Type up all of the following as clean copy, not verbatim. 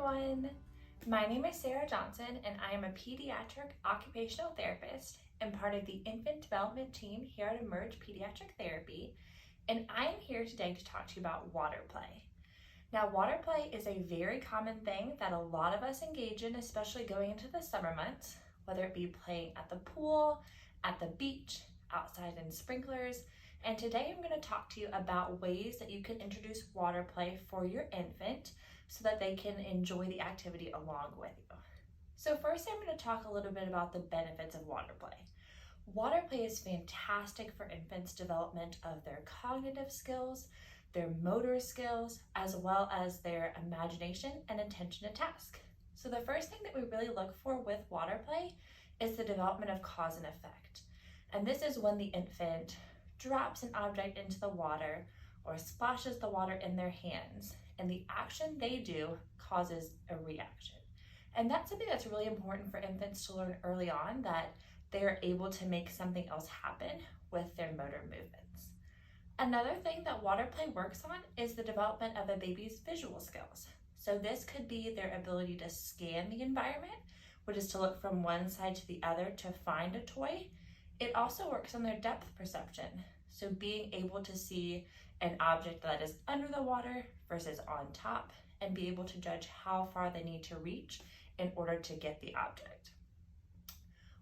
everyone. My name is Sarah Johnson and I am a pediatric occupational therapist and part of the infant development team here at Emerge Pediatric Therapy, and I am here today to talk to you about water play. Now, water play is a very common thing that a lot of us engage in, especially going into the summer months, whether it be playing at the pool, at the beach, outside in sprinklers. And today I'm going to talk to you about ways that you can introduce water play for your infant so that they can enjoy the activity along with you. So first I'm going to talk a little bit about the benefits of water play. Water play is fantastic for infants' development of their cognitive skills, their motor skills, as well as their imagination and attention to task. So the first thing that we really look for with water play is the development of cause and effect. And this is when the infant drops an object into the water or splashes the water in their hands, and the action they do causes a reaction. And that's something that's really important for infants to learn early on, that they are able to make something else happen with their motor movements. Another thing that water play works on is the development of a baby's visual skills. So this could be their ability to scan the environment, which is to look from one side to the other to find a toy. It also works on their depth perception. So being able to see an object that is under the water versus on top and be able to judge how far they need to reach in order to get the object.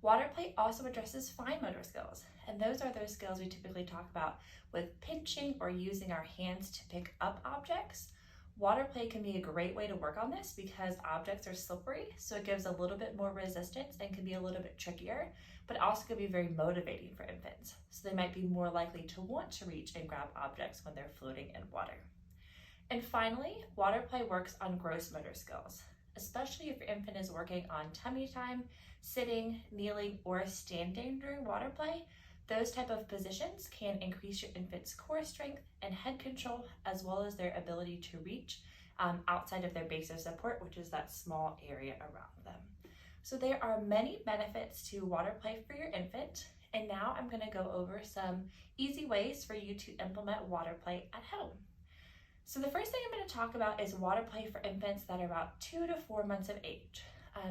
Water play also addresses fine motor skills, and those are those skills we typically talk about with pinching or using our hands to pick up objects. Water play can be a great way to work on this because objects are slippery, so it gives a little bit more resistance and can be a little bit trickier, but also can be very motivating for infants. So they might be more likely to want to reach and grab objects when they're floating in water. And finally, water play works on gross motor skills, especially if your infant is working on tummy time, sitting, kneeling, or standing during water play. Those type of positions can increase your infant's core strength and head control, as well as their ability to reach outside of their base of support, which is that small area around them. So there are many benefits to water play for your infant, and now I'm going to go over some easy ways for you to implement water play at home. So the first thing I'm going to talk about is water play for infants that are about 2 to 4 months of age.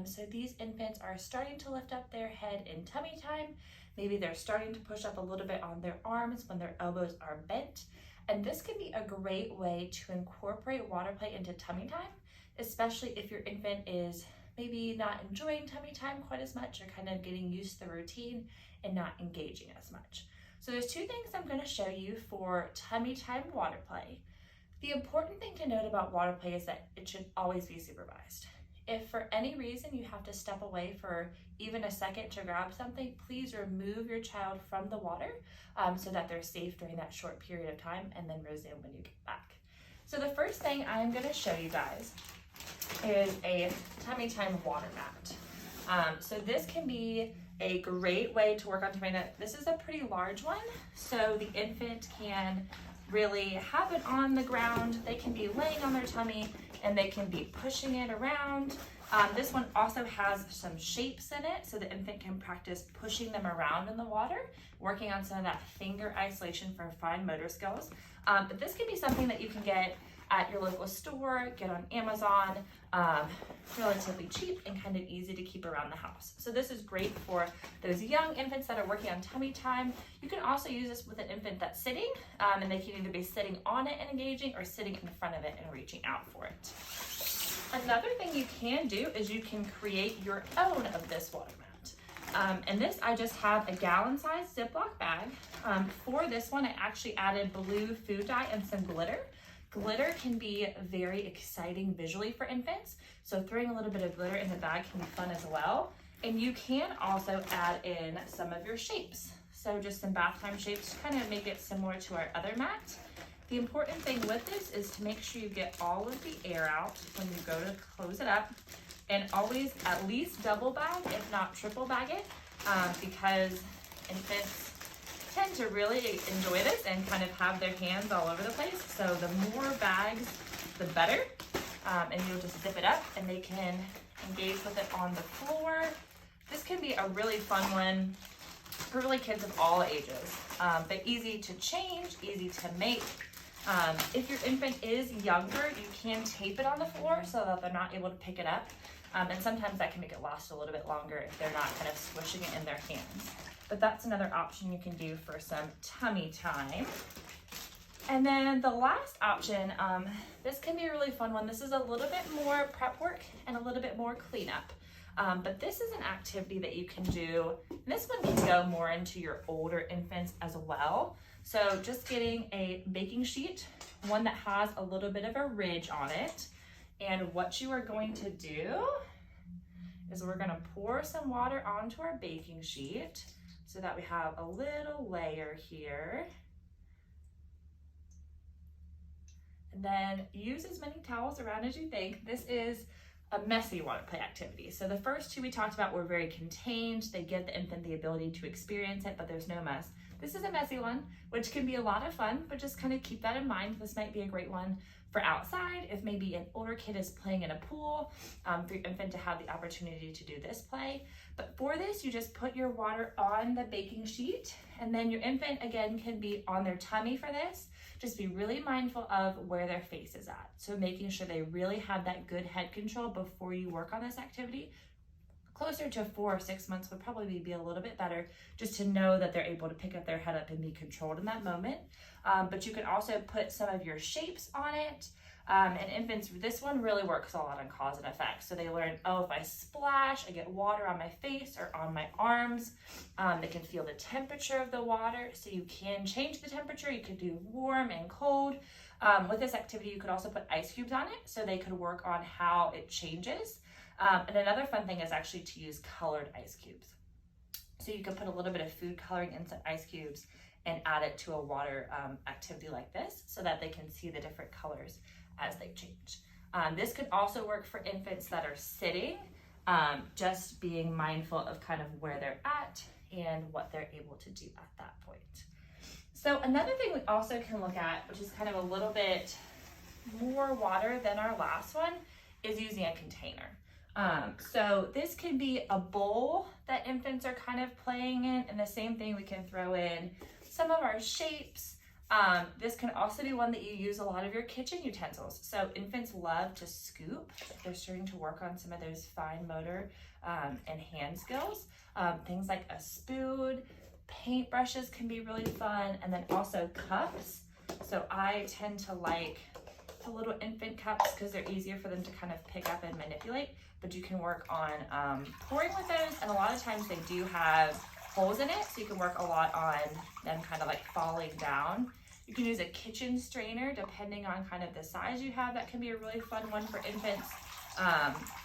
So these infants are starting to lift up their head in tummy time. Maybe they're starting to push up a little bit on their arms when their elbows are bent. And this can be a great way to incorporate water play into tummy time, especially if your infant is maybe not enjoying tummy time quite as much or kind of getting used to the routine and not engaging as much. So there's two things I'm going to show you for tummy time water play. The important thing to note about water play is that it should always be supervised. If for any reason you have to step away for even a second to grab something, please remove your child from the water so that they're safe during that short period of time, and then resume when you get back. So the first thing I'm going to show you guys is a tummy time water mat. So this can be a great way to work on tummy time. This is a pretty large one, so the infant can really have it on the ground. They can be laying on their tummy and they can be pushing it around. This one also has some shapes in it, so the infant can practice pushing them around in the water, working on some of that finger isolation for fine motor skills. But this can be something that you can get at your local store, get on Amazon, relatively cheap and kind of easy to keep around the house. So this is great for those young infants that are working on tummy time. You can also use this with an infant that's sitting, and they can either be sitting on it and engaging or sitting in front of it and reaching out for it. Another thing you can do is you can create your own of this water mat. And this, I just have a gallon-sized Ziploc bag. For this one, I actually added blue food dye and some glitter. Glitter can be very exciting visually for infants, so throwing a little bit of glitter in the bag can be fun as well. And you can also add in some of your shapes. So just some bath time shapes to kind of make it similar to our other mat. The important thing with this is to make sure you get all of the air out when you go to close it up, and always at least double bag, if not triple bag it, because infants tend to really enjoy this and kind of have their hands all over the place. So the more bags, the better. And you'll just zip it up and they can engage with it on the floor. This can be a really fun one for really kids of all ages, but easy to change, easy to make. If your infant is younger, you can tape it on the floor so that they're not able to pick it up. And sometimes that can make it last a little bit longer if they're not kind of squishing it in their hands. But that's another option you can do for some tummy time. And then the last option, this can be a really fun one. This is a little bit more prep work and a little bit more cleanup. But this is an activity that you can do. And this one can go more into your older infants as well. So just getting a baking sheet, one that has a little bit of a ridge on it. And what you are going to do is we're going to pour some water onto our baking sheet so that we have a little layer here. And then use as many towels around as you think. This is a messy water play activity. So the first two we talked about were very contained. They give the infant the ability to experience it, but there's no mess. This is a messy one, which can be a lot of fun, but just kind of keep that in mind. This might be a great one for outside, if maybe an older kid is playing in a pool, for your infant to have the opportunity to do this play. But for this, you just put your water on the baking sheet, and then your infant, again, can be on their tummy for this. Just be really mindful of where their face is at. So making sure they really have that good head control before you work on this activity. Closer to 4 or 6 months would probably be a little bit better, just to know that they're able to pick up their head up and be controlled in that moment. But you can also put some of your shapes on it. And infants, this one really works a lot on cause and effect. So they learn, oh, if I splash, I get water on my face or on my arms. They can feel the temperature of the water. So you can change the temperature. You could do warm and cold. With this activity, you could also put ice cubes on it so they could work on how it changes. And another fun thing is actually to use colored ice cubes. So you can put a little bit of food coloring in some ice cubes and add it to a water activity like this so that they can see the different colors as they change. This could also work for infants that are sitting, just being mindful of kind of where they're at and what they're able to do at that point. So another thing we also can look at, which is kind of a little bit more water than our last one, is using a container. So this can be a bowl that infants are kind of playing in, and the same thing, we can throw in some of our shapes. This can also be one that you use a lot of your kitchen utensils. So infants love to scoop if they're starting to work on some of those fine motor and hand skills. Things like a spoon, paintbrushes can be really fun, and then also cups. So I tend to like the little infant cups because they're easier for them to kind of pick up and manipulate, but you can work on pouring with those, and a lot of times they do have holes in it, so you can work a lot on them kind of like falling down. You can use a kitchen strainer depending on kind of the size you have. That can be a really fun one for infants.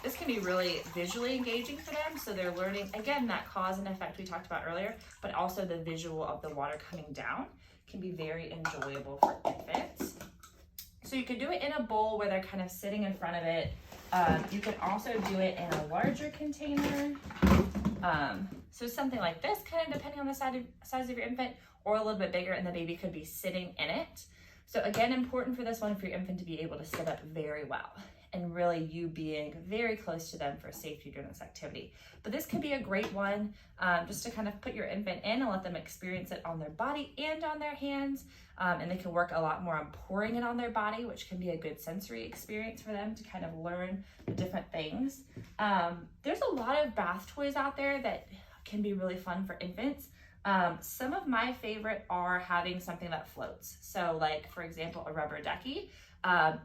This can be really visually engaging for them, so they're learning, again, that cause and effect we talked about earlier, but also the visual of the water coming down can be very enjoyable for infants. So you can do it in a bowl where they're kind of sitting in front of it. You can also do it in a larger container. So something like this, kind of depending on the size of your infant, or a little bit bigger, and the baby could be sitting in it. So again, important for this one for your infant to be able to sit up very well, and really you being very close to them for safety during this activity. But this could be a great one just to kind of put your infant in and let them experience it on their body and on their hands. And they can work a lot more on pouring it on their body, which can be a good sensory experience for them to kind of learn the different things. There's a lot of bath toys out there that can be really fun for infants. Some of my favorite are having something that floats. So like, for example, a rubber ducky.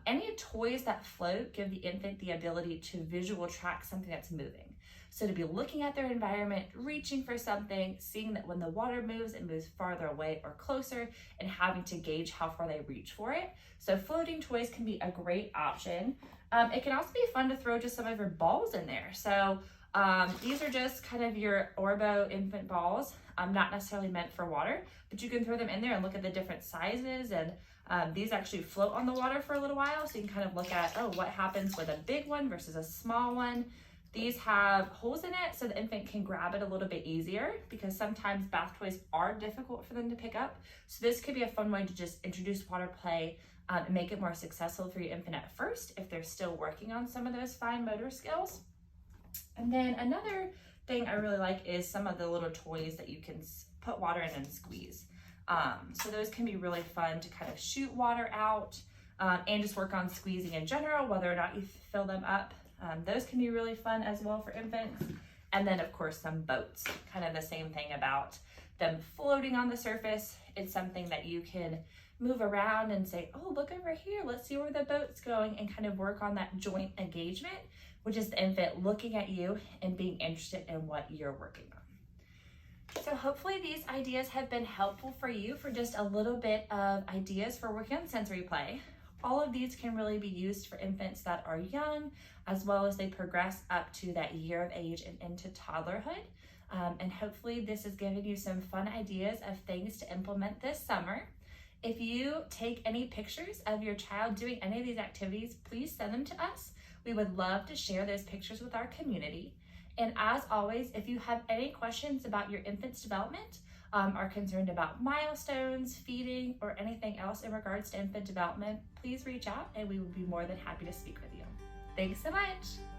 Any toys that float give the infant the ability to visual track something that's moving. So to be looking at their environment, reaching for something, seeing that when the water moves, it moves farther away or closer, and having to gauge how far they reach for it. So floating toys can be a great option. It can also be fun to throw just some of your balls in there. So these are just kind of your Orbo infant balls, not necessarily meant for water, but you can throw them in there and look at the different sizes, and these actually float on the water for a little while, so you can kind of look at, oh, what happens with a big one versus a small one. These have holes in it so the infant can grab it a little bit easier, because sometimes bath toys are difficult for them to pick up. So this could be a fun way to just introduce water play and make it more successful for your infant at first if they're still working on some of those fine motor skills. And then another thing I really like is some of the little toys that you can put water in and squeeze. So those can be really fun to kind of shoot water out and just work on squeezing in general, whether or not you fill them up. Those can be really fun as well for infants. And then of course some boats, kind of the same thing about them floating on the surface. It's something that you can move around and say, oh, look over here, let's see where the boat's going, and kind of work on that joint engagement, which is the infant looking at you and being interested in what you're working on. So hopefully these ideas have been helpful for you for just a little bit of ideas for working on sensory play. All of these can really be used for infants that are young, as well as they progress up to that year of age and into toddlerhood. And hopefully this is giving you some fun ideas of things to implement this summer. If you take any pictures of your child doing any of these activities, please send them to us. We would love to share those pictures with our community. And as always, if you have any questions about your infant's development, are concerned about milestones, feeding, or anything else in regards to infant development, please reach out and we would be more than happy to speak with you. Thanks so much.